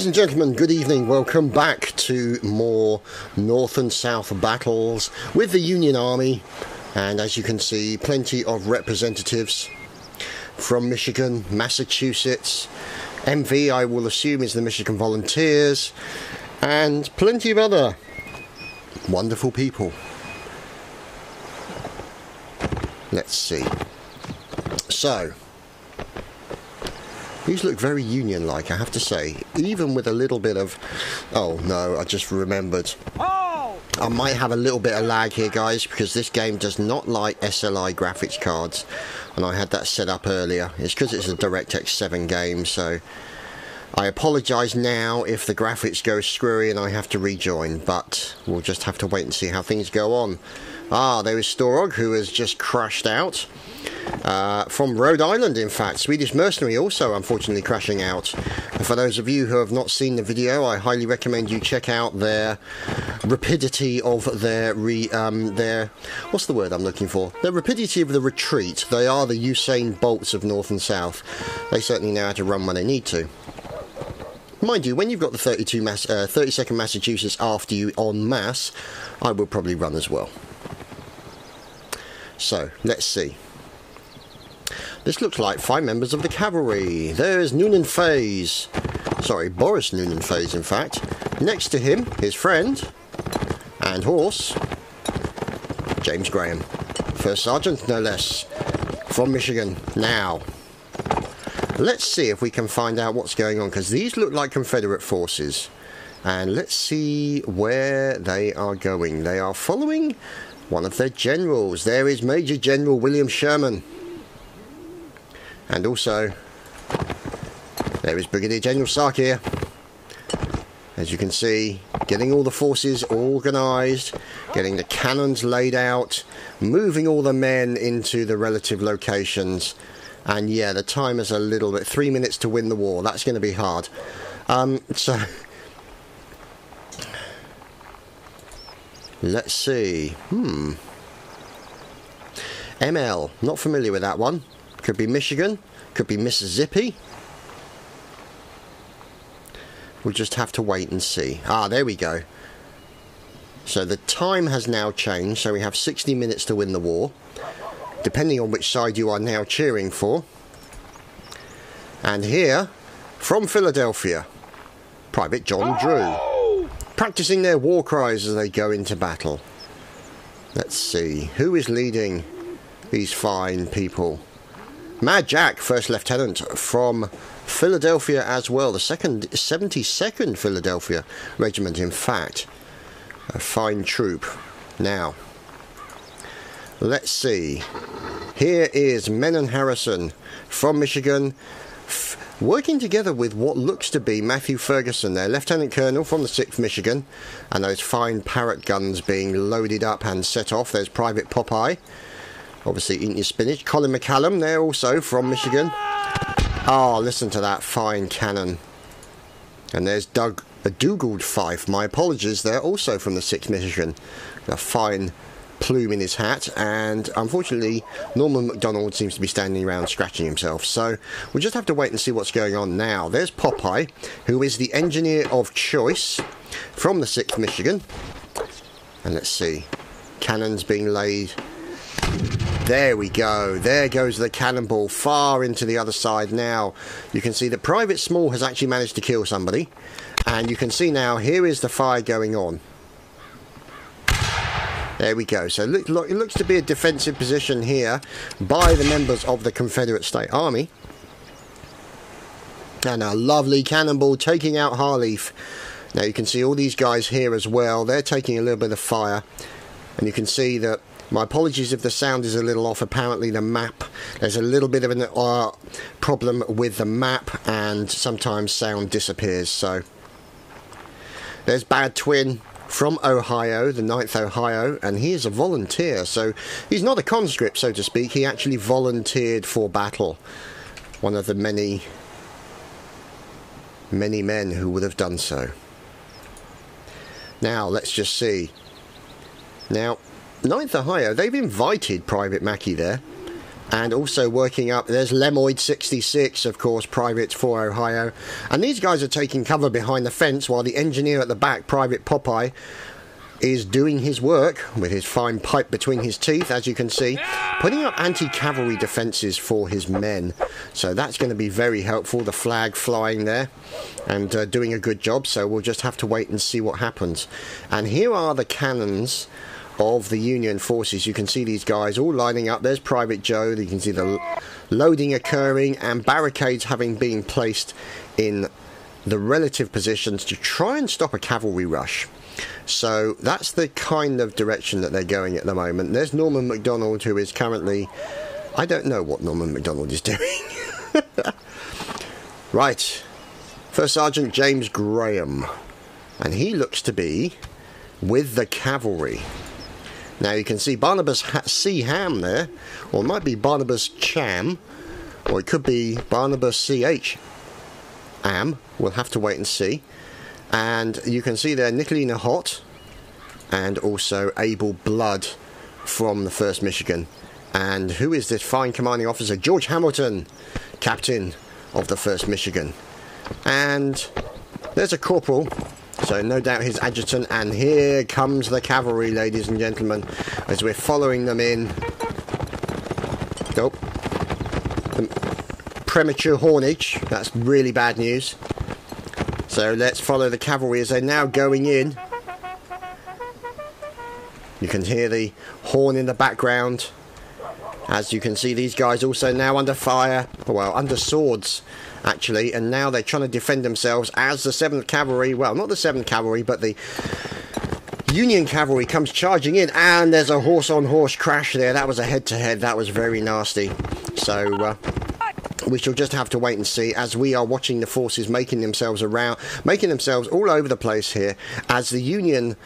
and gentlemen, good evening. Welcome back to more North and South battles with the Union Army. And as you can see, plenty of representatives from Michigan, Massachusetts. MV, I will assume, is the Michigan Volunteers. And plenty of other wonderful people. Let's see. So, these look very Union-like, I have to say. Even with a little bit of... Oh, no, I just remembered. I might have a little bit of lag here, guys, because this game does not like SLI graphics cards. And I had that set up earlier. It's because it's a DirectX 7 game, so... I apologise now if the graphics go screwy and I have to rejoin, but we'll just have to wait and see how things go on. Ah, there is Storog, who has just crashed out. From Rhode Island, in fact. Swedish Mercenary also, unfortunately, crashing out. And for those of you who have not seen the video, I highly recommend you check out their rapidity of their what's the word I'm looking for? Their rapidity of the retreat. They are the Usain Bolts of North and South. They certainly know how to run when they need to. Mind you, when you've got the 32nd Massachusetts after you en masse, I will probably run as well. So, let's see. This looks like 5 members of the cavalry. There's Noonan Faze. Sorry, Boris Noonan Faze, in fact. Next to him, his friend and horse, James Graham. First Sergeant, no less, from Michigan. Now, let's see if we can find out what's going on, because these look like Confederate forces. And let's see where they are going. They are following one of their generals. There is Major General William Sherman. And also, there is Brigadier General Sark here. As you can see, getting all the forces organised, getting the cannons laid out, moving all the men into the relative locations. And yeah, the time is a little bit, 3 minutes to win the war. That's going to be hard. So, let's see. ML, not familiar with that one. Could be Michigan, could be Mississippi. We'll just have to wait and see. Ah, there we go. So the time has now changed, so we have 60 minutes to win the war, depending on which side you are now cheering for. And here, from Philadelphia, Private John Drew, practicing their war cries as they go into battle. Let's see, who is leading these fine people? Mad Jack, First Lieutenant from Philadelphia as well, the 72nd Philadelphia Regiment, in fact. A fine troop. Now, let's see. Here is Menon Harrison from Michigan, working together with what looks to be Matthew Ferguson, their Lieutenant Colonel from the 6th Michigan, and those fine Parrott guns being loaded up and set off. There's Private Popeye, obviously eating your spinach. Colin McCallum there also from Michigan. Oh, listen to that fine cannon. And there's Doug Dugald Fife, my apologies, they're also from the 6th Michigan. A fine plume in his hat, and unfortunately Norman MacDonald seems to be standing around scratching himself, so we'll just have to wait and see what's going on now. There's Popeye, who is the engineer of choice from the 6th Michigan, and let's see, cannons being laid. There we go, there goes the cannonball far into the other side. Now you can see that Private Small has actually managed to kill somebody, and you can see now here is the fire going on. There we go. So it looks to be a defensive position here by the members of the Confederate State Army. And a lovely cannonball taking out Harleaf. Now you can see all these guys here as well. They're taking a little bit of fire. And you can see that, my apologies if the sound is a little off. Apparently the map, there's a little bit of a problem with the map, and sometimes sound disappears. So there's Bad Twin from Ohio, the 9th Ohio, and he is a volunteer, so he's not a conscript, so to speak. He actually volunteered for battle. One of the many men who would have done so. Now, let's just see. Now, 9th Ohio, they've invited Private Mackey there. And also working up, there's Lemoid 66, of course, Private for Ohio. And these guys are taking cover behind the fence while the engineer at the back, Private Popeye, is doing his work with his fine pipe between his teeth, as you can see, putting up anti-cavalry defences for his men. So that's going to be very helpful, the flag flying there and doing a good job. So we'll just have to wait and see what happens. And here are the cannons of the Union forces. You can see these guys all lining up. There's Private Joe. You can see the loading occurring and barricades having been placed in the relative positions to try and stop a cavalry rush. So that's the kind of direction that they're going at the moment. There's Norman MacDonald, who is currently... I don't know what Norman MacDonald is doing. Right. First Sergeant James Graham. And he looks to be with the cavalry. Now you can see Barnabas C. Ham there, or it might be Barnabas Cham, or it could be Barnabas C.H. Am. We'll have to wait and see. And you can see there Nicolina Hott and also Abel Blood from the 1st Michigan. And who is this fine commanding officer? George Hamilton, captain of the 1st Michigan. And there's a corporal. So no doubt his adjutant, and here comes the cavalry, ladies and gentlemen, as we're following them in. Oh, premature hornage, that's really bad news. So let's follow the cavalry as they're now going in. You can hear the horn in the background. As you can see, these guys also now under fire, well, under swords, actually, and now they're trying to defend themselves as the 7th Cavalry, well, not the 7th Cavalry, but the Union Cavalry comes charging in, and there's a horse-on-horse crash there. That was a head-to-head. That was very nasty. So, we shall just have to wait and see as we are watching the forces making themselves all over the place here, as the Union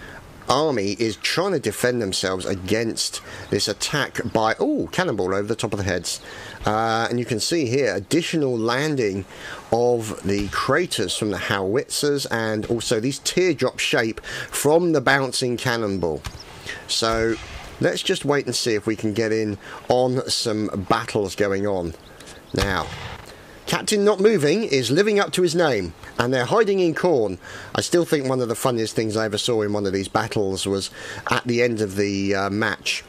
Army is trying to defend themselves against this attack by cannonball over the top of the heads. And you can see here additional landing of the craters from the howitzers and also these teardrop shape from the bouncing cannonball. So let's just wait and see if we can get in on some battles going on. Now, Captain Not Moving is living up to his name, and they're hiding in corn. I still think one of the funniest things I ever saw in one of these battles was at the end of the match.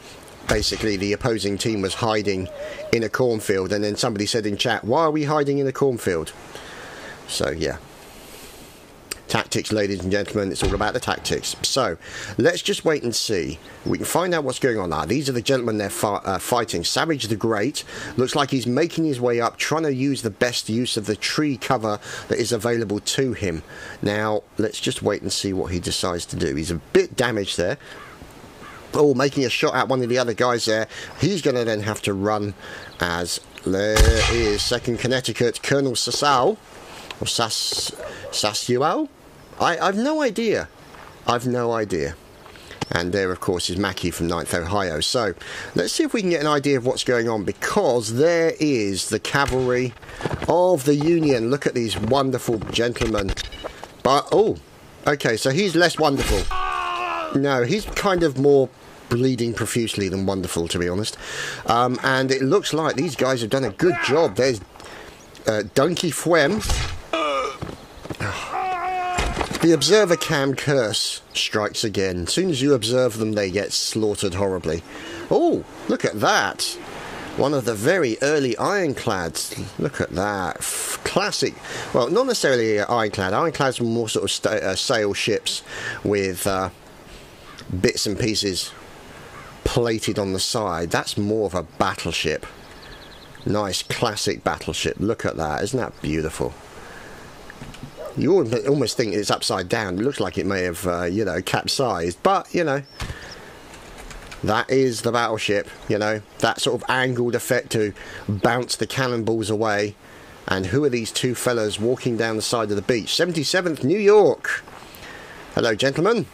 Basically, the opposing team was hiding in a cornfield, and then somebody said in chat, "Why are we hiding in a cornfield?" So, yeah. Tactics, ladies and gentlemen, it's all about the tactics. So, let's just wait and see. We can find out what's going on now. These are the gentlemen they're fighting. Savage the Great looks like he's making his way up, trying to use the best use of the tree cover that is available to him. Now, let's just wait and see what he decides to do. He's a bit damaged there. Oh, making a shot at one of the other guys there. He's going to then have to run as there is 2nd Connecticut Colonel Sassow, or Sassual? I've no idea. I've no idea. And there, of course, is Mackey from 9th Ohio. So, let's see if we can get an idea of what's going on, because there is the cavalry of the Union. Look at these wonderful gentlemen. But, okay, so he's less wonderful. No, he's kind of more bleeding profusely than wonderful, to be honest. And it looks like these guys have done a good job. There's Donkey Fwem. The observer cam curse strikes again. As soon as you observe them, they get slaughtered horribly. Oh, look at that. One of the very early ironclads. Look at that. Classic. Well, not necessarily ironclad. Ironclads were more sort of sail ships with bits and pieces plated on the side. That's more of a battleship. Nice classic battleship. Look at that. Isn't that beautiful? You almost think it's upside down. It looks like it may have, you know, capsized. But, you know, that is the battleship, you know. That sort of angled effect to bounce the cannonballs away. And who are these two fellas walking down the side of the beach? 77th New York. Hello, gentlemen.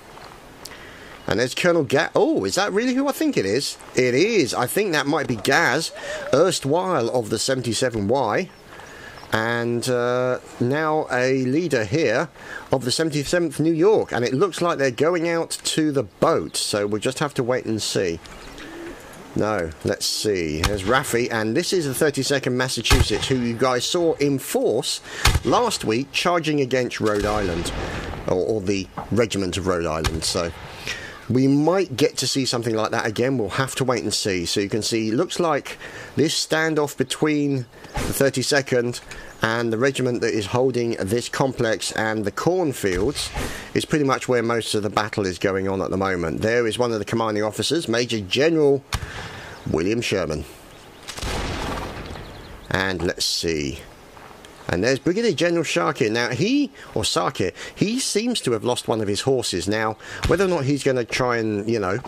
And there's Colonel Gaz. Oh, is that really who I think it is? It is. I think that might be Gaz, erstwhile of the 77Y. And now a leader here of the 77th New York, and it looks like they're going out to the boat, so we'll just have to wait and see. No, let's see. There's Raffi, and this is the 32nd Massachusetts, who you guys saw in force last week charging against Rhode Island, or the regiment of Rhode Island. So we might get to see something like that again. We'll have to wait and see. So you can see, looks like this standoff between the 32nd and the regiment that is holding this complex and the cornfields is pretty much where most of the battle is going on at the moment. There is one of the commanding officers, Major General William Sherman. And let's see. And there's Brigadier General Sharkir. Now Sarkir, he seems to have lost one of his horses. Now, whether or not he's going to try and, you know,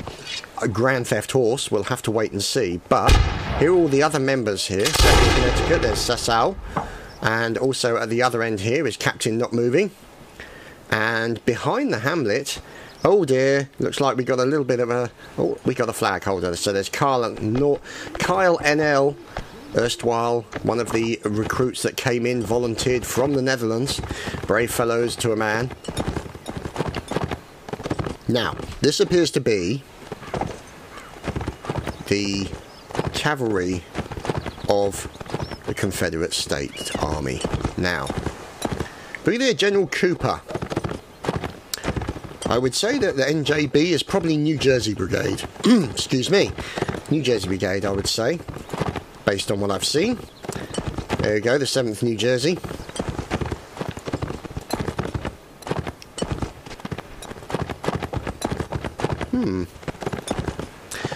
a grand theft horse, we'll have to wait and see. But here are all the other members here. Second Connecticut, there's Sasau. And also at the other end here is Captain Not Moving. And behind the hamlet, oh dear, looks like we got a little bit of a... Oh, we got a flag holder. So there's Kyle NL, erstwhile one of the recruits that came in, volunteered from the Netherlands. Brave fellows to a man. Now, this appears to be the cavalry of the Confederate States Army. Now, Brigadier General Cooper. I would say that the NJB is probably New Jersey Brigade. Excuse me. New Jersey Brigade, I would say, based on what I've seen. There you go, the 7th New Jersey.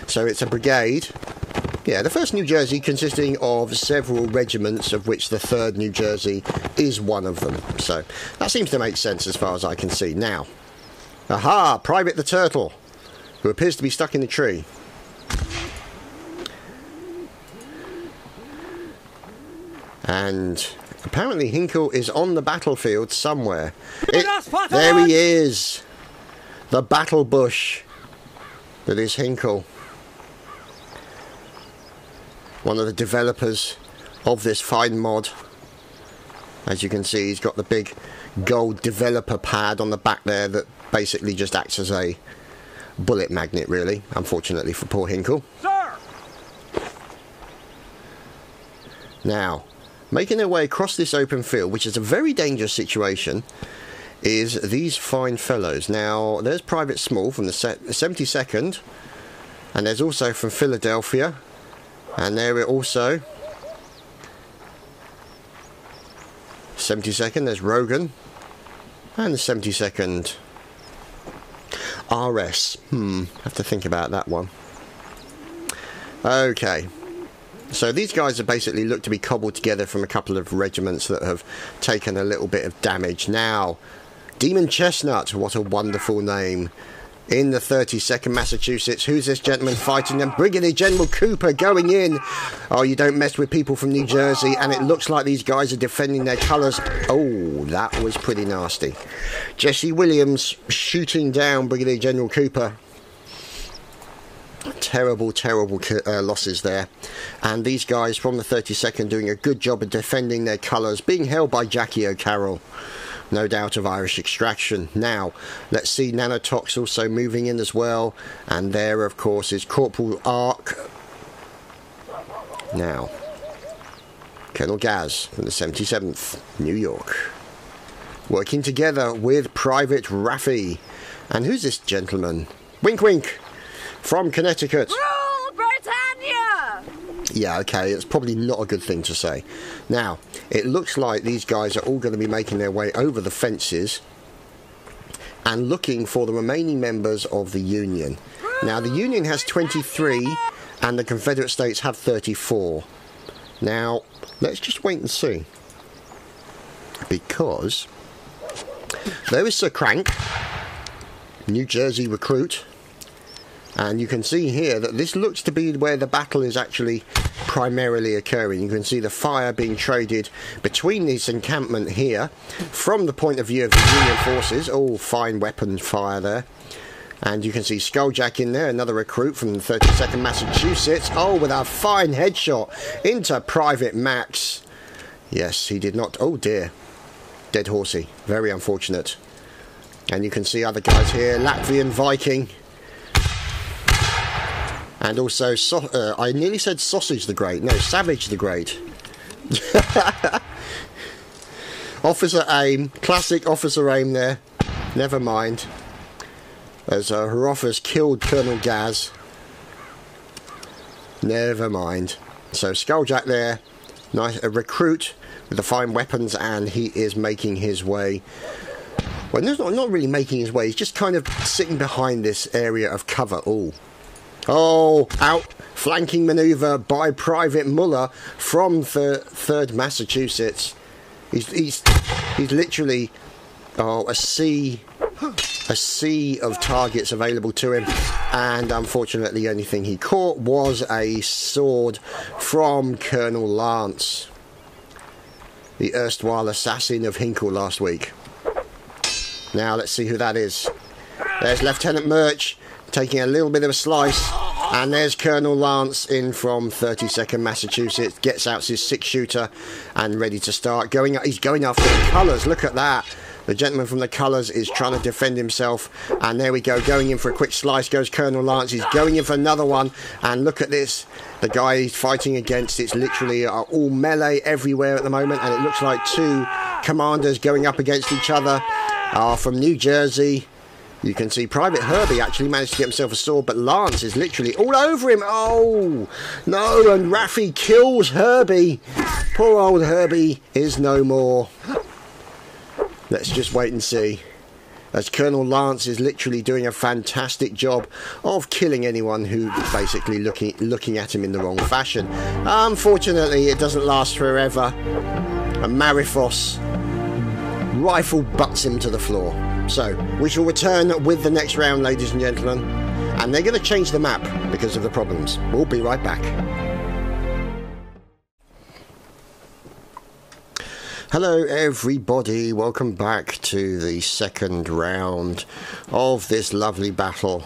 So it's a brigade. Yeah, the 1st New Jersey consisting of several regiments, of which the 3rd New Jersey is one of them. So that seems to make sense as far as I can see. Now, aha, Private the Turtle, who appears to be stuck in the tree. And apparently Hinkle is on the battlefield somewhere. There he is! The battle bush that is Hinkle. One of the developers of this fine mod. As you can see, he's got the big gold developer pad on the back there that basically just acts as a bullet magnet, really, unfortunately for poor Hinkle. Sir! Now, making their way across this open field, which is a very dangerous situation, is these fine fellows. Now, there's Private Small from the 72nd, and there's also from Philadelphia, and there are also 72nd, there's Rogan, and the 72nd RS. Have to think about that one. Okay. So these guys are basically look to be cobbled together from a couple of regiments that have taken a little bit of damage. Now, Demon Chestnut, what a wonderful name. In the 32nd Massachusetts, who's this gentleman fighting them? Brigadier General Cooper going in. Oh, you don't mess with people from New Jersey, and it looks like these guys are defending their colours. Oh, that was pretty nasty. Jesse Williams shooting down Brigadier General Cooper. Terrible, terrible losses there. And these guys from the 32nd doing a good job of defending their colours, being held by Jackie O'Carroll. No doubt of Irish extraction. Now, let's see Nanotox also moving in as well. And there, of course, is Corporal Ark. Now, Colonel Gaz from the 77th, New York. Working together with Private Raffi. And who's this gentleman? Wink wink. From Connecticut. Rule Britannia! Yeah, okay, it's probably not a good thing to say. Now, it looks like these guys are all going to be making their way over the fences and looking for the remaining members of the Union. Now, the Union has 23 and the Confederate States have 34. Now, let's just wait and see. Because there is Sir Crank, New Jersey recruit. And you can see here that this looks to be where the battle is actually primarily occurring. You can see the fire being traded between this encampment here from the point of view of the Union forces. Oh, fine weapon fire there. And you can see Skulljack in there, another recruit from the 32nd Massachusetts. Oh, with a fine headshot into Private Max. Yes, he did not. Oh dear. Dead horsey. Very unfortunate. And you can see other guys here. Latvian Viking. And also, I nearly said Sausage the Great. No, Savage the Great. Officer aim. Classic officer aim there. Never mind. As Hrothgar's killed Colonel Gaz. Never mind. So Skulljack there. Nice, a recruit with the fine weapons, and he is making his way. Well, not really making his way. He's just kind of sitting behind this area of cover. Oh, outflanking manoeuvre by Private Muller from the 3rd Massachusetts. He's literally a sea of targets available to him, and unfortunately the only thing he caught was a sword from Colonel Lance, the erstwhile assassin of Hinkle last week. Now let's see who that is. There's Lieutenant Murch taking a little bit of a slice, and there's Colonel Lance in from 32nd Massachusetts, gets out his 6-shooter and ready to start. He's going after the colours, look at that. The gentleman from the colours is trying to defend himself, and there we go, going in for a quick slice goes Colonel Lance. He's going in for another one, and look at this. The guy he's fighting against, it's literally all melee everywhere at the moment, and it looks like 2 commanders going up against each other. From New Jersey, you can see Private Herbie actually managed to get himself a sword, but Lance is literally all over him. Oh, no, and Raffi kills Herbie. Poor old Herbie is no more. Let's just wait and see, as Colonel Lance is literally doing a fantastic job of killing anyone who basically looking at him in the wrong fashion. Unfortunately, it doesn't last forever. And Marifos rifle butts him to the floor. So we shall return with the next round, ladies and gentlemen, and they're going to change the map because of the problems. We'll be right back. Hello everybody, welcome back to the 2nd round of this lovely battle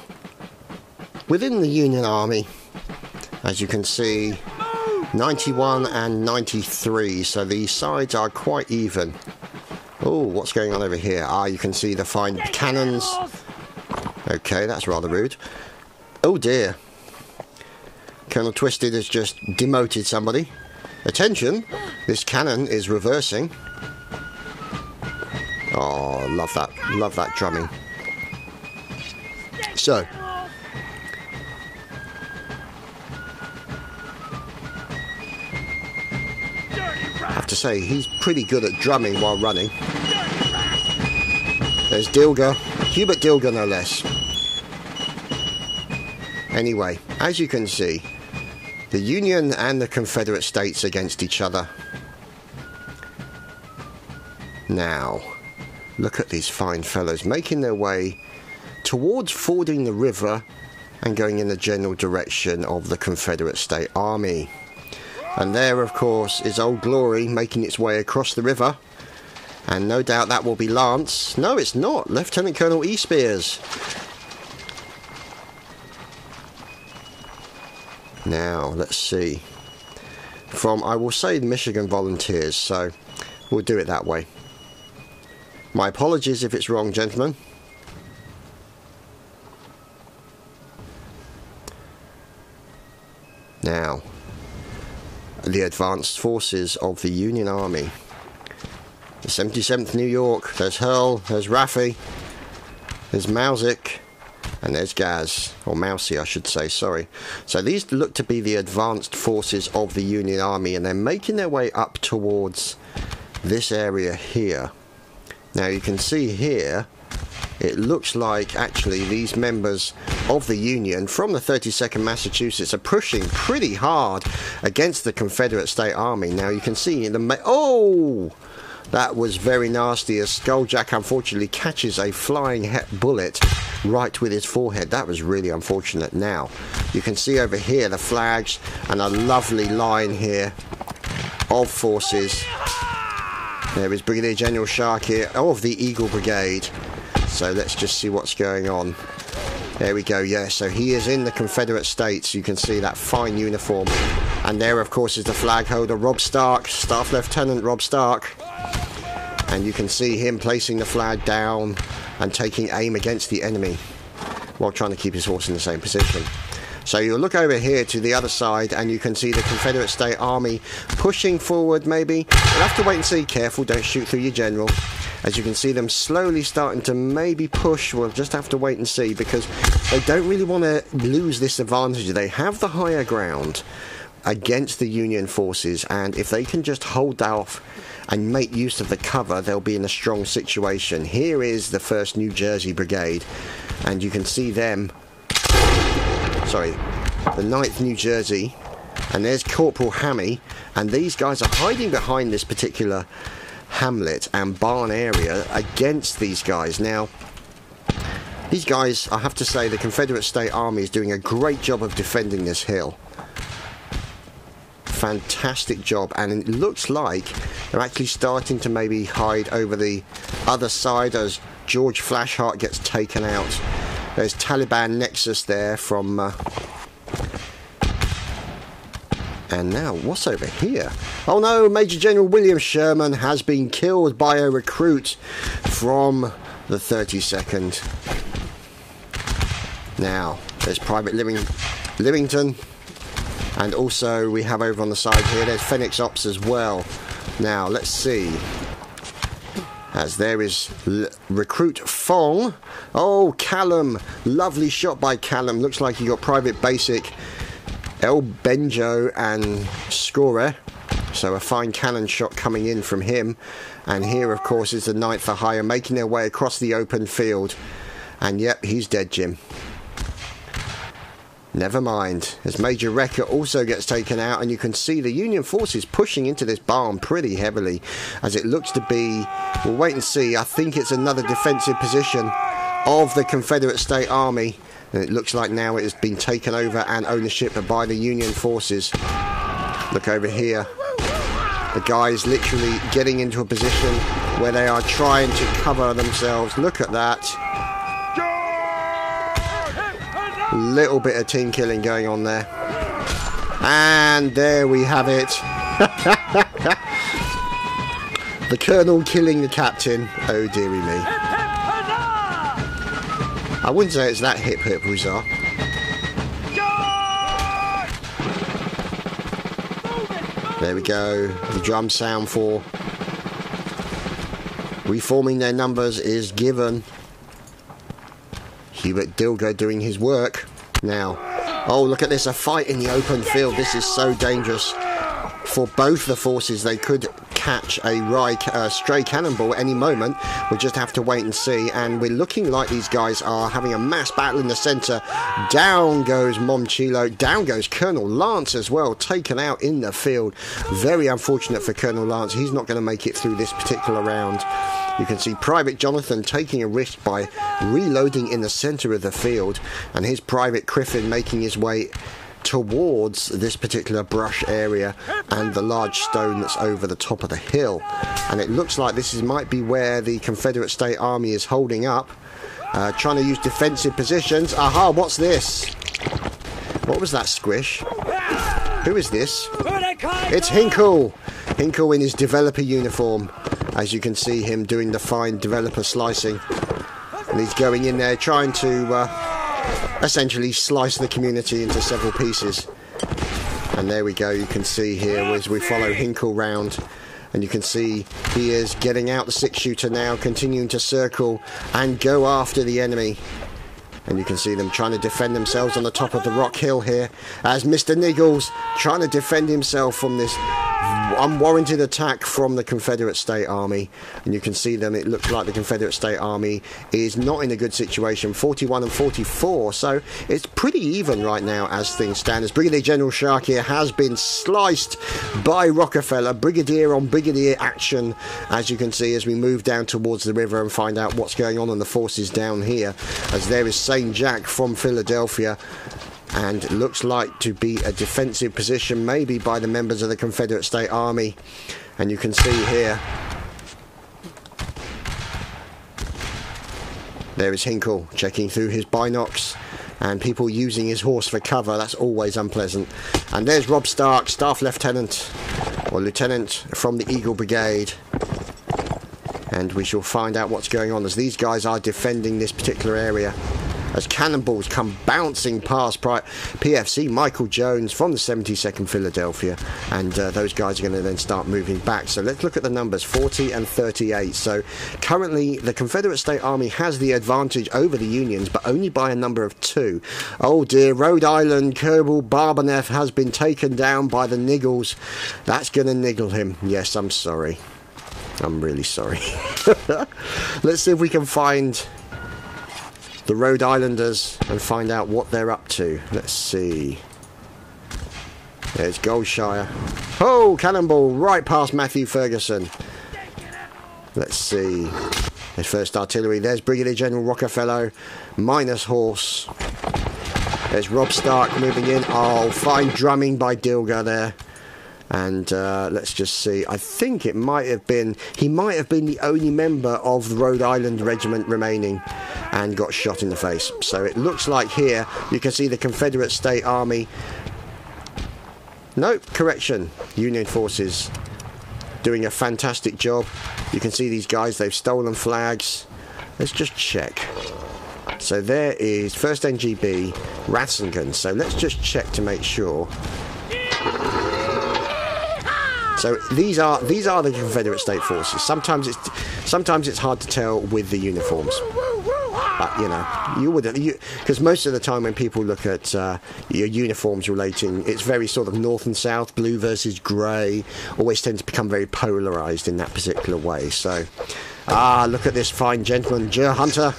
within the Union Army. As you can see, 91 and 93, so the sides are quite even. Oh, what's going on over here? You can see the fine cannons. Okay, that's rather rude. Oh dear. Colonel Twisted has just demoted somebody. Attention, this cannon is reversing. Oh, love that drumming. So, I have to say, he's pretty good at drumming while running. There's Dilger, Hubert Dilger no less. Anyway, as you can see, the Union and the Confederate States against each other. Now, look at these fine fellows making their way towards fording the river and going in the general direction of the Confederate State Army. And there, of course, is Old Glory making its way across the river. And no doubt that will be Lance. No, it's not. Lieutenant Colonel E. Spears. Now, let's see. From, I will say, Michigan Volunteers, so we'll do it that way. My apologies if it's wrong, gentlemen. Now, the advanced forces of the Union Army. The 77th New York, there's Hurl, there's Raffi, there's Mausick, and there's Gaz, or Mousy I should say, sorry. So these look to be the advanced forces of the Union Army, and they're making their way up towards this area here. Now you can see here, it looks like actually these members of the Union from the 32nd Massachusetts are pushing pretty hard against the Confederate State Army. Now you can see in the... Oh! That was very nasty, as Skulljack unfortunately catches a flying bullet right with his forehead. That was really unfortunate. Now, you can see over here the flags and a lovely line here of forces. There is Brigadier General Shark here of the Eagle Brigade. So let's just see what's going on. There we go, yeah, so he is in the Confederate States. You can see that fine uniform. And there, of course, is the flag holder, Rob Stark, Staff Lieutenant Rob Stark. And you can see him placing the flag down and taking aim against the enemy while trying to keep his horse in the same position. So you'll look over here to the other side and you can see the Confederate State Army pushing forward maybe. You'll have to wait and see. Careful, don't shoot through your general. As you can see them slowly starting to maybe push. We'll just have to wait and see because they don't really want to lose this advantage. They have the higher ground against the Union forces, and if they can just hold off and make use of the cover, they'll be in a strong situation. Here is the 1st New Jersey Brigade, and you can see them, sorry, the 9th New Jersey, and there's Corporal Hammy, and these guys are hiding behind this particular hamlet and barn area against these guys. Now, these guys, I have to say, the Confederate State Army is doing a great job of defending this hill. Fantastic job, and it looks like they're actually starting to maybe hide over the other side as George Flashheart gets taken out. There's Taliban Nexus there from and now what's over here? Oh no, Major General William Sherman has been killed by a recruit from the 32nd. Now there's Private Livington. And also we have over on the side here, there's Phoenix Ops as well. Now let's see. As there is Recruit Fong. Oh, Callum. Lovely shot by Callum. Looks like he got Private Basic, El Benjo and Scorer. So a fine cannon shot coming in from him. And here of course is the 9th for hire making their way across the open field. And yep, he's dead, Jim. Never mind, as Major Wrecker also gets taken out, and you can see the Union forces pushing into this barn pretty heavily, as it looks to be, we'll wait and see, I think it's another defensive position of the Confederate State Army, and it looks like now it has been taken over and ownership by the Union forces. Look over here, the guys literally getting into a position where they are trying to cover themselves. Look at that. Little bit of team killing going on there. And there we have it. The Colonel killing the Captain. Oh dearie me. I wouldn't say it's that hip hip huzzah. There we go. The drum sound for reforming their numbers is given. Hubert Dilger doing his work. Now, oh look at this, a fight in the open field. This is so dangerous for both the forces. They could catch a stray cannonball at any moment. We'll just have to wait and see. And we're looking like these guys are having a mass battle in the centre. Down goes Momchilo. Down goes Colonel Lance as well, taken out in the field. Very unfortunate for Colonel Lance. He's not going to make it through this particular round. You can see Private Jonathan taking a risk by reloading in the centre of the field, and his Private Criffin making his way towards this particular brush area and the large stone that's over the top of the hill. And it looks like this might be where the Confederate State Army is holding up, trying to use defensive positions. Aha, what's this? What was that squish? Who is this? It's Hinkle! Hinkle in his developer uniform. As you can see him doing the fine developer slicing. And he's going in there trying to essentially slice the community into several pieces. And there we go, you can see here as we follow Hinkle round. And you can see he is getting out the 6-shooter now, continuing to circle and go after the enemy. And you can see them trying to defend themselves on the top of the rock hill here, as Mr. Niggles trying to defend himself from this unwarranted attack from the Confederate State Army. And you can see them, it looks like the Confederate State Army is not in a good situation, 41 and 44, so it's pretty even right now as things stand, as Brigadier General Shark here has been sliced by Rockefeller. Brigadier on brigadier action, as you can see, as we move down towards the river and find out what's going on in the forces down here, as there is St. Jack from Philadelphia. And it looks like to be a defensive position, maybe by the members of the Confederate State Army. And you can see here, there is Hinkle checking through his binocs, and people using his horse for cover. That's always unpleasant. And there's Rob Stark, Staff Lieutenant, or Lieutenant from the Eagle Brigade. And we shall find out what's going on, as these guys are defending this particular area. as cannonballs come bouncing past PFC Michael Jones from the 72nd Philadelphia, and those guys are going to then start moving back. So let's look at the numbers, 40 and 38. So currently the Confederate State Army has the advantage over the Unions, but only by a number of 2. Oh dear, Rhode Island Kerbal Barbanef has been taken down by the Niggles. That's going to niggle him. Yes, I'm sorry. I'm really sorry. Let's see if we can find the Rhode Islanders and find out what they're up to. Let's see. There's Goldshire. Oh, cannonball right past Matthew Ferguson. Let's see. There's 1st Artillery. There's Brigadier General Rockefeller minus horse. There's Rob Stark moving in. Oh, fine drumming by Dilger there. And let's just see. I think it might have been... He might have been the only member of the Rhode Island Regiment remaining and got shot in the face. So it looks like here you can see the Confederate State Army. Nope, correction. Union forces doing a fantastic job. You can see these guys, they've stolen flags. Let's just check. So there is 1st NGB, Ratzingham. So let's just check to make sure. So these are the Confederate State forces. Sometimes it's hard to tell with the uniforms, but you know, you would, because most of the time when people look at your uniforms relating, it's very sort of north and south, blue versus grey, always tend to become very polarised in that particular way. So, look at this fine gentleman, Ger Hunter.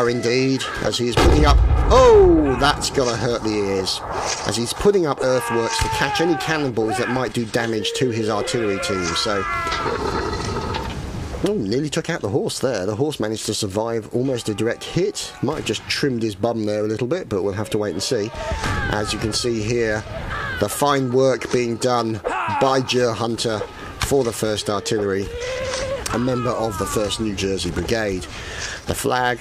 Indeed, as he is putting up. Oh, that's gonna hurt the ears. As he's putting up earthworks to catch any cannonballs that might do damage to his artillery team. So, oh, nearly took out the horse there. The horse managed to survive almost a direct hit. Might have just trimmed his bum there a little bit, but we'll have to wait and see. As you can see here, the fine work being done by Ger Hunter for the 1st Artillery, a member of the 1st New Jersey Brigade. The flag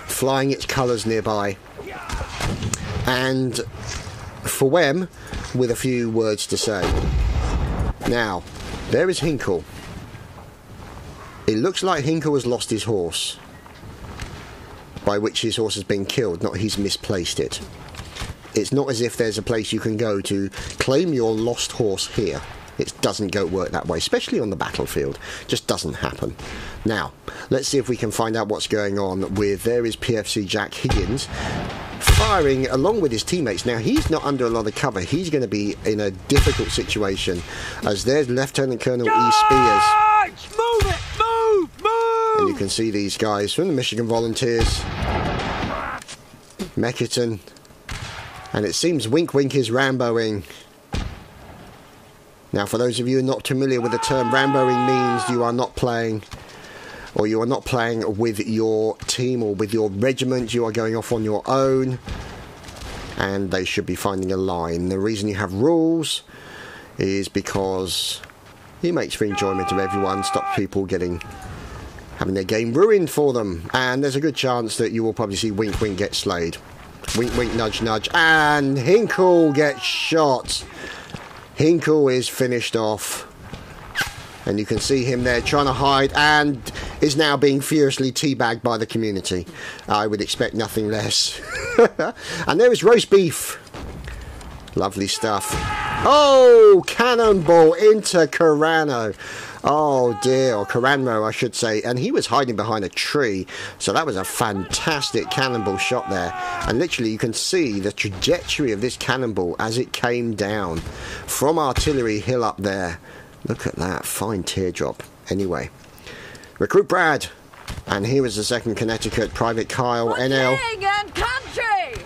flying its colours nearby, and for Wem with a few words to say. Now, there is Hinkle. It looks like Hinkle has lost his horse, by which his horse has been killed, not he's misplaced it. It's not as if there's a place you can go to claim your lost horse here. It doesn't work that way, especially on the battlefield. Just doesn't happen. Now, let's see if we can find out what's going on with... There is PFC Jack Higgins firing along with his teammates. Now, he's not under a lot of cover. He's going to be in a difficult situation, as there's Lieutenant Colonel E. Spears. Move it! Move! And you can see these guys from the Michigan Volunteers. Meckerton. And it seems Wink Wink is Ramboing. Now, for those of you not familiar with the term, Ramboing means you are not playing, or you are not playing with your team or with your regiment. You are going off on your own, and they should be finding a line. The reason you have rules is because it makes for enjoyment of everyone, stops people having their game ruined for them, and there's a good chance that you will probably see Wink Wink get slayed. Wink Wink, nudge nudge, and Hinkle gets shot. Hinkle is finished off, and you can see him there trying to hide, and is now being furiously teabagged by the community. I would expect nothing less. And there is roast beef. Lovely stuff. Oh, cannonball into Carano. Oh dear, or Caranmo I should say, and he was hiding behind a tree, so that was a fantastic cannonball shot there, and literally you can see the trajectory of this cannonball as it came down from Artillery Hill up there. Look at that, fine teardrop. Anyway, Recruit Brad, and here is the 2nd Connecticut, Private Kyle, NL. King and country!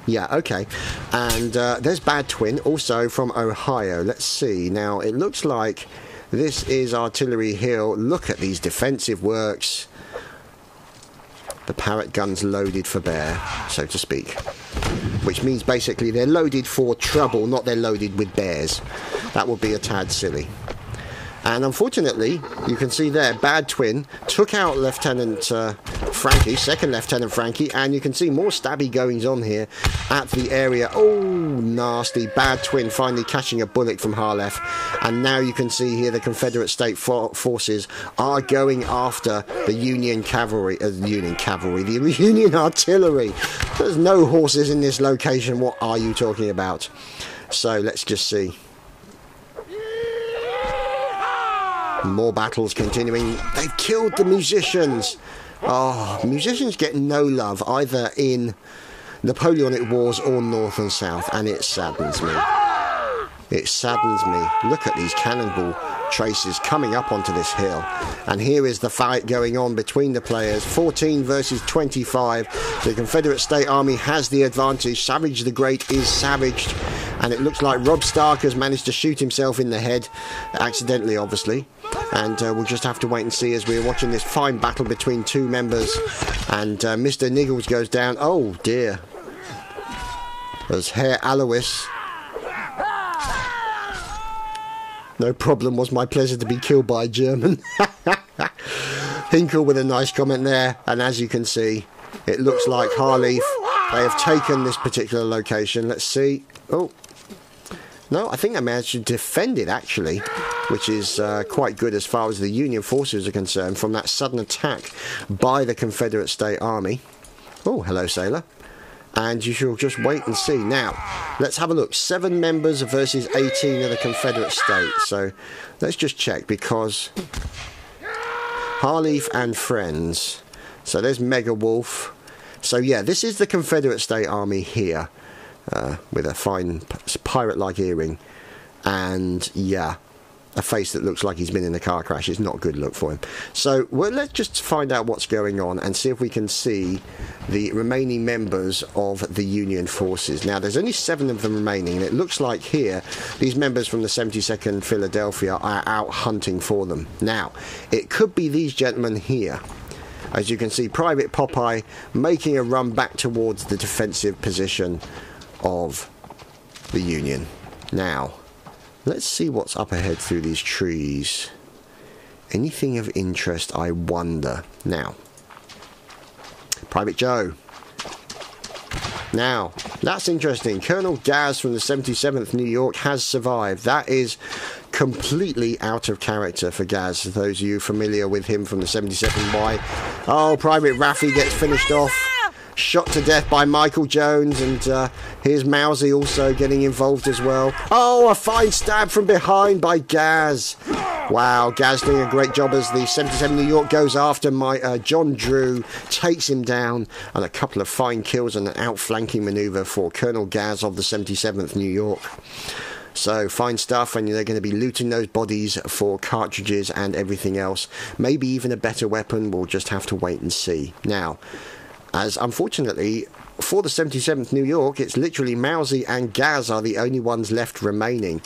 Yeah, okay. And there's Bad Twin, also from Ohio. Let's see. Now, it looks like this is Artillery Hill. Look at these defensive works. The Parrott guns loaded for bear, so to speak. Which means basically they're loaded for trouble, not they're loaded with bears. That would be a tad silly. And unfortunately, you can see there, Bad Twin took out Lieutenant Frankie, second Lieutenant Frankie, and you can see more stabby goings on here at the area. Oh, nasty. Bad Twin finally catching a bullet from Harlef. And now you can see here the Confederate State forces are going after the Union Cavalry, the Union Artillery. There's no horses in this location. What are you talking about? So let's just see. More battles continuing. They've killed the musicians. Oh, musicians get no love either in Napoleonic Wars or North and South, and it saddens me. It saddens me. Look at these cannonball traces coming up onto this hill, and here is the fight going on between the players. 14 versus 25. The Confederate State Army has the advantage. Savage the Great is savaged, and it looks like Robb Stark has managed to shoot himself in the head, accidentally obviously, and we'll just have to wait and see as we're watching this fine battle between two members. And Mr. Niggles goes down. Oh dear. There's Herr Alois. No problem, was my pleasure to be killed by a German. Hinkle with a nice comment there, and as you can see, it looks like Harlef, they have taken this particular location. Let's see. Oh, no, I think they managed to defend it actually, which is quite good as far as the Union forces are concerned from that sudden attack by the Confederate State Army. Oh, hello, sailor. And you shall just wait and see. Now, let's have a look. 7 members versus 18 of the Confederate States. So, let's just check, because Harlef and friends. So, there's Mega Wolf. So, yeah, this is the Confederate State Army here, with a fine pirate-like earring. And, yeah, a face that looks like he's been in a car crash. It's not a good look for him. So, well, let's just find out what's going on and see if we can see the remaining members of the Union forces. Now, there's only 7 of them remaining, and it looks like here these members from the 72nd Philadelphia are out hunting for them. Now, it could be these gentlemen here. As you can see, Private Popeye making a run back towards the defensive position of the Union. Now, let's see what's up ahead through these trees. Anything of interest, I wonder. Now, Private Joe. Now, that's interesting. Colonel Gaz from the 77th New York has survived. That is completely out of character for Gaz. Those of you familiar with him from the 77Y. Oh, Private Raffy gets finished off. Shot to death by Michael Jones, and here's Mousy also getting involved as well. Oh, a fine stab from behind by Gaz. Wow, Gaz doing a great job as the 77 New York goes after John Drew, takes him down, and a couple of fine kills and an outflanking manoeuvre for Colonel Gaz of the 77th New York. So, fine stuff, and they're going to be looting those bodies for cartridges and everything else. Maybe even a better weapon. We'll just have to wait and see. Now, as unfortunately for the 77th New York, it's literally Mousy and Gaz are the only ones left remaining,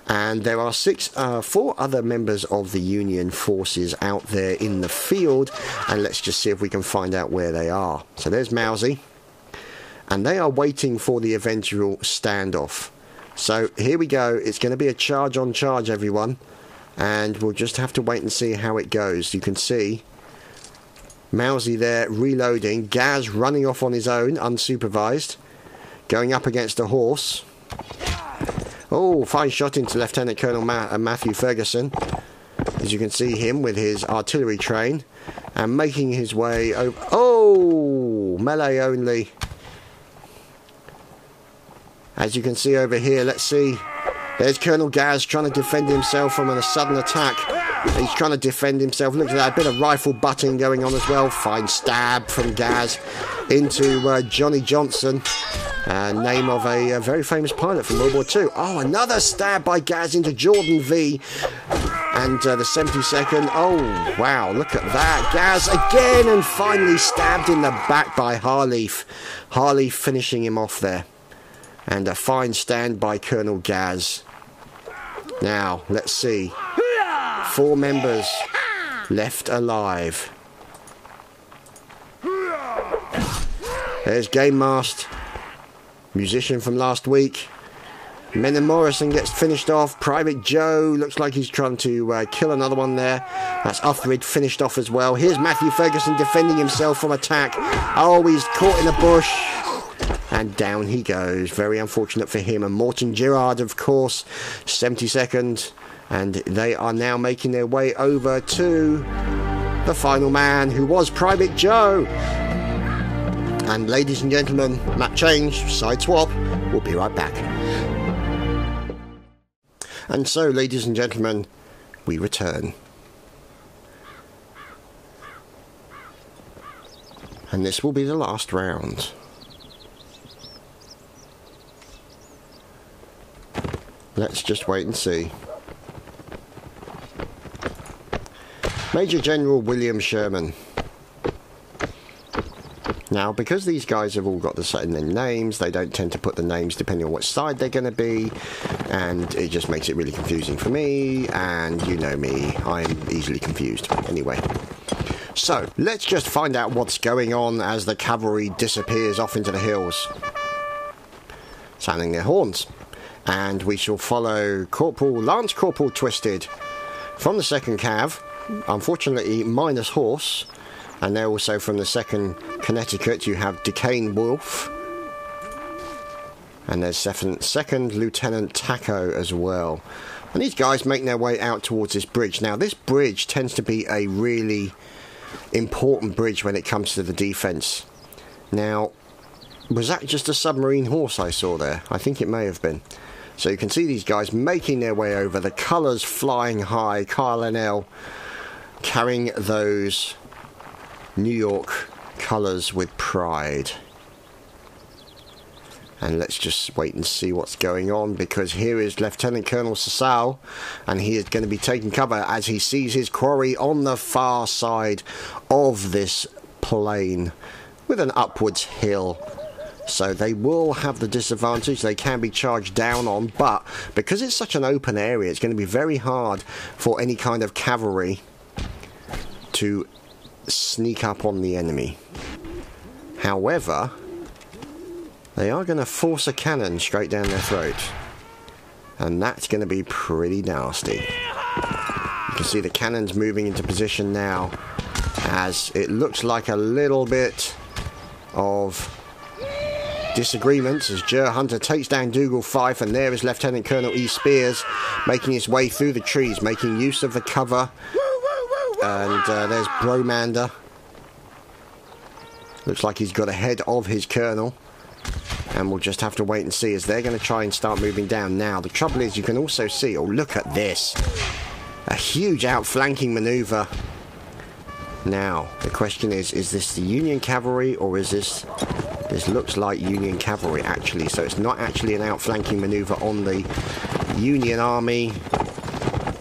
and there are 4 other members of the Union forces out there in the field, and let's just see if we can find out where they are. So there's Mousy, and they are waiting for the eventual standoff. So here we go. It's going to be a charge on charge, everyone, and we'll just have to wait and see how it goes. You can see Mousy there reloading, Gaz running off on his own, unsupervised, going up against a horse. Oh, fine shot into Lieutenant Colonel Matthew Ferguson, as you can see him with his artillery train, and making his way over. Oh, melee only. As you can see over here, let's see. There's Colonel Gaz trying to defend himself from a sudden attack. He's trying to defend himself. Look at that, a bit of rifle butting going on as well. Fine stab from Gaz into Johnny Johnson, name of a very famous pilot from World War II. Oh, another stab by Gaz into Jordan V. And the 72nd. Oh, wow, look at that. Gaz again, and finally stabbed in the back by Harlef. Harlef finishing him off there. And a fine stand by Colonel Gaz. Now, let's see. 4 members left alive. There's Game Master, musician from last week. Menon Morrison gets finished off. Private Joe looks like he's trying to kill another one there. That's Uthrid finished off as well. Here's Matthew Ferguson defending himself from attack. Oh, he's caught in a bush. And down he goes. Very unfortunate for him. And Morton Girard, of course, 72nd. And they are now making their way over to the final man, who was Private Joe. And ladies and gentlemen, map change, side swap. We'll be right back. And so, ladies and gentlemen, we return. And this will be the last round. Let's just wait and see. Major General William Sherman. Now, because these guys have all got the same names, they don't tend to put the names depending on what side they're going to be, and it just makes it really confusing for me, and you know me, I'm easily confused. Anyway, so let's just find out what's going on as the cavalry disappears off into the hills, sounding their horns, and we shall follow Lance Corporal Twisted from the 2nd Cav, unfortunately minus horse. And they're also from the 2nd Connecticut. You have Decane Wolf. And there's 2nd Lieutenant Taco as well. And these guys make their way out towards this bridge. Now, this bridge tends to be a really important bridge when it comes to the defense. Now, was that just a submarine horse I saw there? I think it may have been. So you can see these guys making their way over. The colours flying high. Kyle and L carrying those New York colours with pride. And let's just wait and see what's going on, because here is Lieutenant Colonel Sassal, and he is going to be taking cover as he sees his quarry on the far side of this plain with an upwards hill. So they will have the disadvantage. They can be charged down on, but because it's such an open area, it's going to be very hard for any kind of cavalry to sneak up on the enemy. However, they are going to force a cannon straight down their throat, and that's going to be pretty nasty. You can see the cannons moving into position now, as it looks like a little bit of disagreements as Jer Hunter takes down Dougal Fife, and there is Lieutenant Colonel E. Spears making his way through the trees, making use of the cover. And there's Bromander. Looks like he's got ahead of his colonel. And we'll just have to wait and see as they're going to try and start moving down. Now, the trouble is you can also see, oh, look at this. A huge outflanking manoeuvre. Now, the question is this the Union cavalry, or is this... This looks like Union cavalry, actually. So it's not actually an outflanking manoeuvre on the Union army.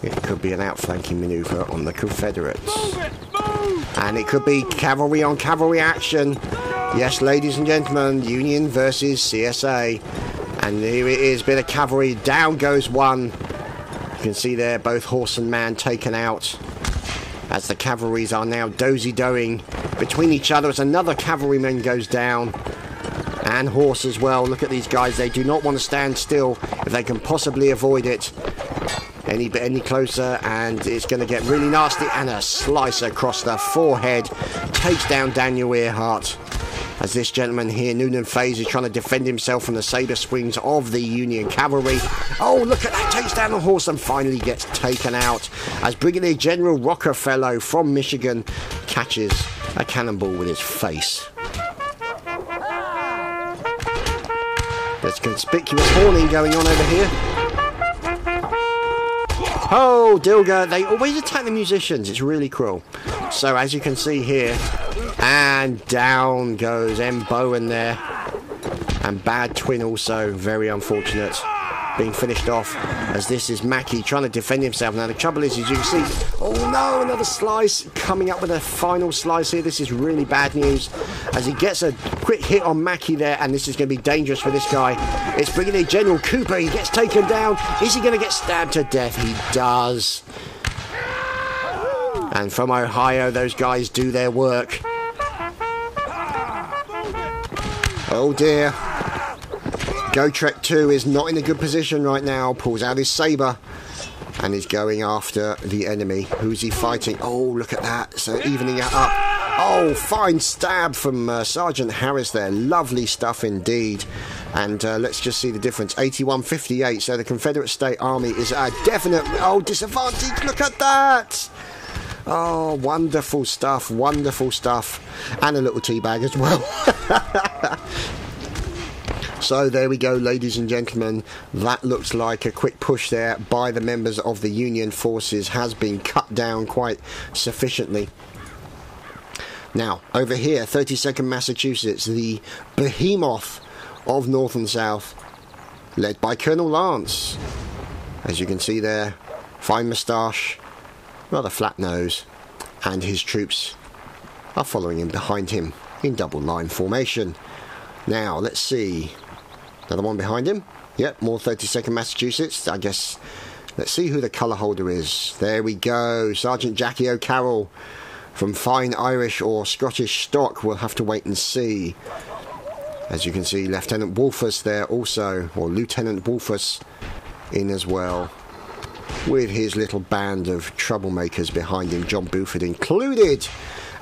It could be an outflanking manoeuvre on the Confederates. And it could be cavalry on cavalry action. Yes, ladies and gentlemen, Union versus CSA. And here it is, bit of cavalry. Down goes one. You can see there, both horse and man taken out, as the cavalries are now dozy-doing between each other as another cavalryman goes down. And horse as well. Look at these guys. They do not want to stand still if they can possibly avoid it. Any closer, and it's going to get really nasty, and a slice across the forehead takes down Daniel Earhart, as this gentleman here, Noonan Faze, is trying to defend himself from the sabre swings of the Union cavalry. Oh, look at that, takes down the horse and finally gets taken out as Brigadier General Rockefeller from Michigan catches a cannonball with his face. There's conspicuous horning going on over here. Oh, Dilger, they always attack the musicians. It's really cruel. So, as you can see here, and down goes M. Bowen there. And Bad Twin also, very unfortunate, being finished off, as this is Mackie trying to defend himself. Now, the trouble is, as you can see, oh no, another slice, coming up with a final slice here. This is really bad news, as he gets a quick hit on Mackie there, and this is going to be dangerous for this guy. It's Brigadier General Cooper. He gets taken down. Is he going to get stabbed to death? He does. And from Ohio, those guys do their work. Oh dear. Gotrek 2 is not in a good position right now. Pulls out his saber and is going after the enemy. Who's he fighting? Oh, look at that. So evening it up. Oh, fine stab from Sergeant Harris there. Lovely stuff indeed. And let's just see the difference. 81-58. So the Confederate State Army is at a definite disadvantage. Look at that. Oh, wonderful stuff. Wonderful stuff. And a little tea bag as well. So there we go, ladies and gentlemen. That looks like a quick push there by the members of the Union forces has been cut down quite sufficiently. Now, over here, 32nd Massachusetts, the behemoth of North and South, led by Colonel Lance. As you can see there, fine moustache, rather flat nose, and his troops are following him behind him in double line formation. Now, let's see. Another one behind him. Yep, more 32nd Massachusetts. I guess, let's see who the colour holder is. There we go. Sergeant Jackie O'Carroll from fine Irish or Scottish stock. We'll have to wait and see. As you can see, Lieutenant Wolfus there also, or Lieutenant Wolfus in as well, with his little band of troublemakers behind him, John Buford included.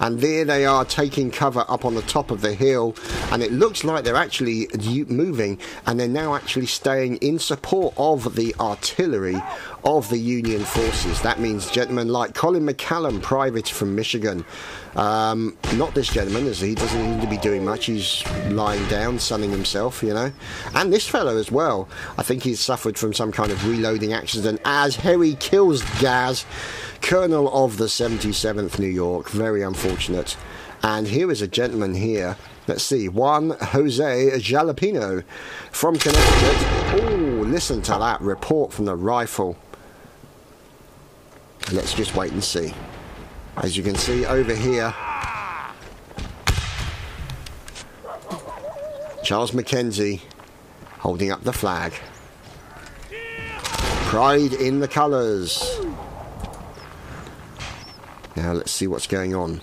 And there they are taking cover up on the top of the hill, and it looks like they're actually moving, and they're now actually staying in support of the artillery of the Union forces. That means gentlemen like Colin McCallum, private from Michigan. Not this gentleman, as he doesn't need to be doing much. He's lying down, sunning himself, you know. And this fellow as well. I think he's suffered from some kind of reloading accident as Harry kills Gaz, Colonel of the 77th New York. Very unfortunate. And here is a gentleman here. Let's see. Juan Jose Jalapeno from Connecticut. Oh, listen to that report from the rifle. Let's just wait and see. As you can see over here, Charles Mackenzie holding up the flag. Pride in the colours. Now let's see what's going on.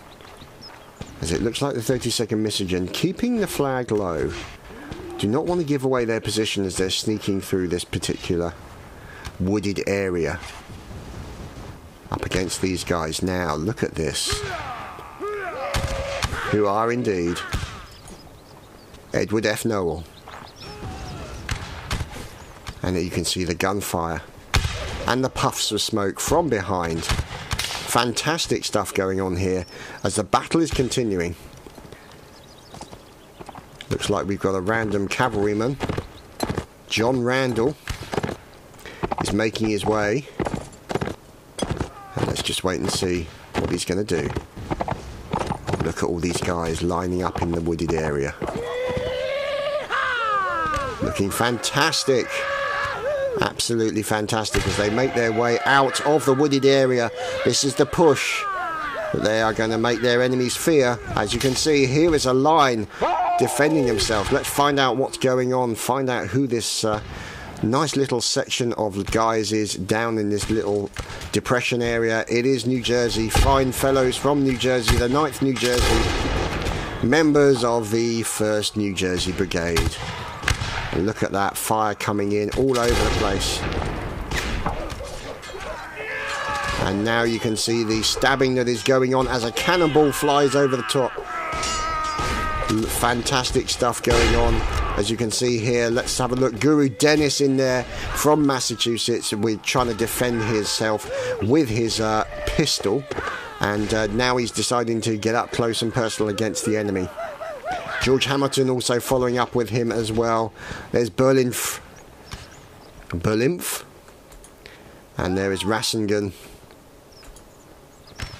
As it looks like the 32nd Michigan keeping the flag low. Do not want to give away their position as they're sneaking through this particular wooded area. Up against these guys now. Look at this. Who are indeed Edward F. Noel. And you can see the gunfire and the puffs of smoke from behind. Fantastic stuff going on here as the battle is continuing. Looks like we've got a random cavalryman. John Randall is making his way. And let's just wait and see what he's going to do. Look at all these guys lining up in the wooded area. Looking fantastic. Absolutely fantastic as they make their way out of the wooded area. This is the push that they are going to make their enemies fear. As you can see, here is a line defending themselves. Let's find out what's going on. Find out who this nice little section of guys is down in this little depression area. It is New Jersey. Fine fellows from New Jersey, the 9th New Jersey, members of the 1st New Jersey Brigade. And look at that fire coming in all over the place. And now you can see the stabbing that is going on as a cannonball flies over the top. Fantastic stuff going on. As you can see here, let's have a look. Guru Dennis in there from Massachusetts. We're trying to defend himself with his pistol. And now he's deciding to get up close and personal against the enemy. George Hamilton also following up with him as well. There's Berlinf. And there is Rassingen.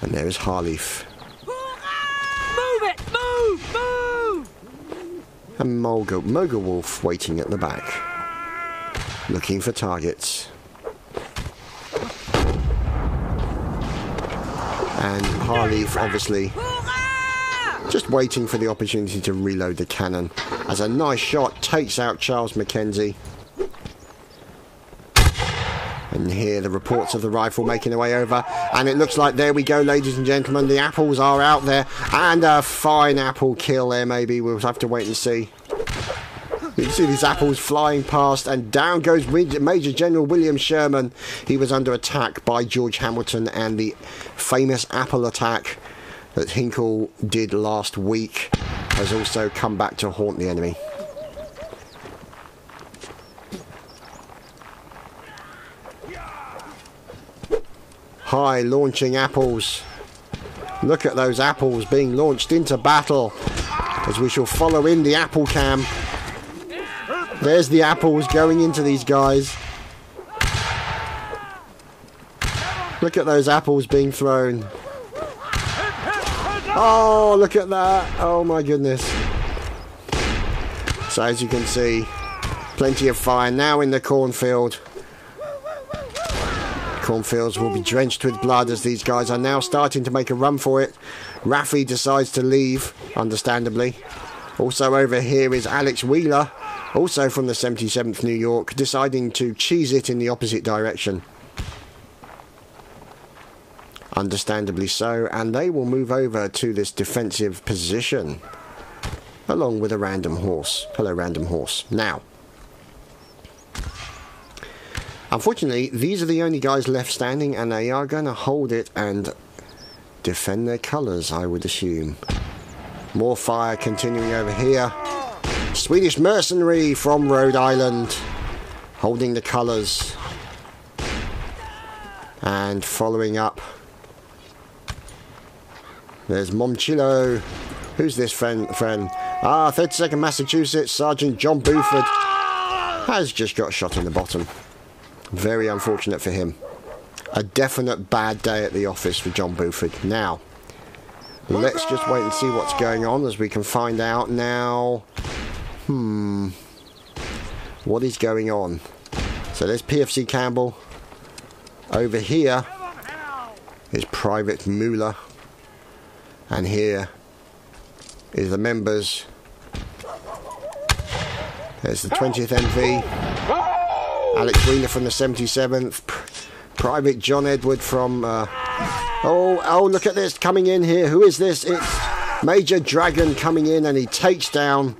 And there is Harleaf. Move it! Move! And Mogul Wolf waiting at the back, looking for targets. And Harleaf obviously just waiting for the opportunity to reload the cannon as a nice shot takes out Charles Mackenzie. And here the reports of the rifle making their way over, and it looks like there we go, ladies and gentlemen, the apples are out there, and a fine apple kill there maybe. We'll have to wait and see. You can see these apples flying past, and down goes Major General William Sherman. He was under attack by George Hamilton, and the famous apple attack that Hinkle did last week has also come back to haunt the enemy. High launching apples. Look at those apples being launched into battle as we shall follow in the apple cam. There's the apples going into these guys. Look at those apples being thrown. Oh, look at that. Oh my goodness. So as you can see, plenty of fire now in the cornfield. Cornfields will be drenched with blood as these guys are now starting to make a run for it. Raffi decides to leave, understandably. Also over here is Alex Wheeler, also from the 77th New York, deciding to cheese it in the opposite direction. Understandably so, and they will move over to this defensive position, along with a random horse. Hello, random horse. Now, unfortunately, these are the only guys left standing, and they are going to hold it and defend their colours, I would assume. More fire continuing over here. Swedish mercenary from Rhode Island, holding the colours. And following up, there's Momchilo. Who's this friend? Ah, 32nd Massachusetts, Sergeant John Buford has just got shot in the bottom. Very unfortunate for him. A definite bad day at the office for John Buford. Now, let's just wait and see what's going on as we can find out now. What is going on? So there's PFC Campbell. Over here is Private Mueller. And here is the members. There's the 20th NV. Alex Wheeler from the 77th. Private John Edward from... Oh, look at this coming in here. Who is this? It's Major Dragon coming in, and he takes down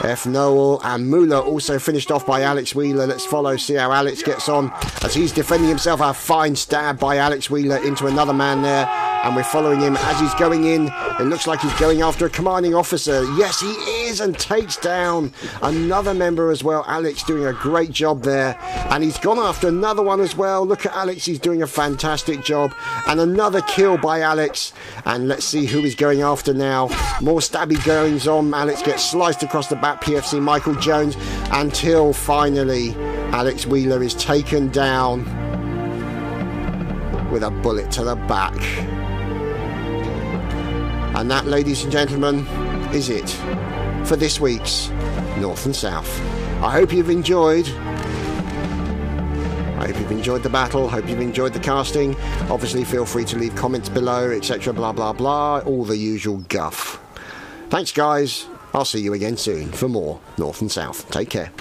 F. Noel, and Mueller also finished off by Alex Wheeler. Let's follow, see how Alex gets on as he's defending himself. A fine stab by Alex Wheeler into another man there, and we're following him as he's going in. It looks like he's going after a commanding officer. Yes, he is, and takes down another member as well. Alex doing a great job there, and he's gone after another one as well. Look at Alex, he's doing a fantastic job, and another kill by Alex. And let's see who he's going after now. More stabby goings on. Alex gets sliced across the back, PFC Michael Jones, until finally Alex Wheeler is taken down with a bullet to the back. And that, ladies and gentlemen, is it for this week's North and South. I hope you've enjoyed. I hope you've enjoyed the battle. Hope you've enjoyed the casting. Obviously, feel free to leave comments below, etc. Blah, blah, blah. All the usual guff. Thanks, guys. I'll see you again soon for more North and South. Take care.